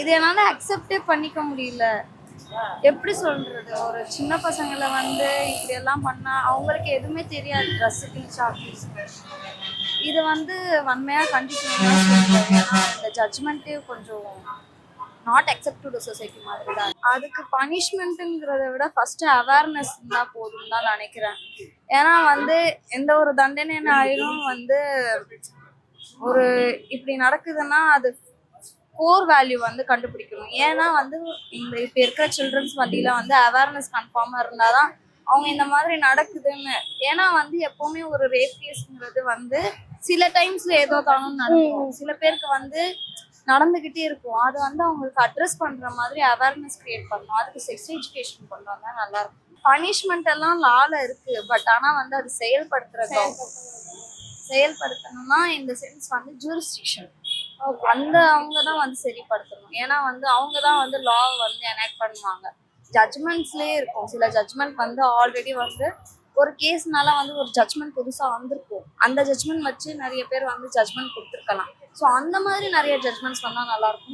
இது என்னால அக்செப்டே பண்ணிக்க முடியல. எப்படி சொல்றது? ஒரு சின்ன பசங்கள வந்து இப்படி எல்லாம் பண்ணா அவங்களுக்கு எதுவுமே தெரியாது. ட்ரெஸ்ஸுக்கு, சாக்லேட்ஸ்க்கு. இது வந்து வன்மையா கண்டிக்கணும்னு தான் சொல்றேன். ஏன்னா இந்த ஜட்ஜ்மெண்ட்டே கொஞ்சம் not accept to the society மாதிரி தான். அதுக்கு பனிஷ்மெண்ட்டுங்கிறத விட ஃபர்ஸ்ட் அவேர்னஸ் இருந்தா போதும்னு தான் நினைக்கிறேன். ஏன்னா வந்து எந்த ஒரு தண்டனைனாலும் வந்து ஒரு இப்படி நடக்குதுன்னா அது கோர் வேல்யூ வந்து கண்டுபிடிக்கணும். ஏன்னா வந்து இந்த இப்போ இருக்கிற சில்ட்ரன்ஸ் மத்தியில வந்து அவேர்னஸ் கன்ஃபார்மா இருந்தாதான் அவங்க இந்த மாதிரி நடக்குதுன்னு. ஏன்னா வந்து எப்பவுமே ஒரு ரேப் கேஸ்ங்கிறது வந்து சில டைம்ஸ்ல ஏதோ தானும் நடக்கும். சில பேருக்கு வந்து நடந்துகிட்டே இருக்கும். அது வந்து அவங்களுக்கு அட்ரஸ் பண்ற மாதிரி அவேர்னஸ் கிரியேட் பண்ணணும். அதுக்கு செக்ஸ் எஜுகேஷன் கொண்டு வந்தா நல்லா இருக்கும். பனிஷ்மெண்ட் எல்லாம் லால இருக்கு. பட் ஆனா வந்து அது செயல்படுத்தணும்னா இந்த சென்ஸ் வந்து ஜூரிஸ்டிக்ஷன் அந்த அவங்க தான் வந்து சரிப்படுத்தணும். ஏன்னா வந்து அவங்க தான் வந்து லா வந்து எனாக்ட் பண்ணுவாங்க. ஜட்ஜ்மெண்ட்ஸ்லேயே இருக்கும். சில ஜட்ஜ்மெண்ட் வந்து ஆல்ரெடி வந்து ஒரு கேஸ்னால வந்து ஒரு ஜட்ஜ்மெண்ட் புதுசாக வந்திருக்கும். அந்த ஜட்ஜ்மெண்ட் வச்சு நிறைய பேர் வந்து ஜட்ஜ்மெண்ட் கொடுத்துருக்கலாம். ஸோ அந்த மாதிரி நிறைய ஜட்ஜ்மெண்ட்ஸ் வந்தால் நல்லாயிருக்கும்.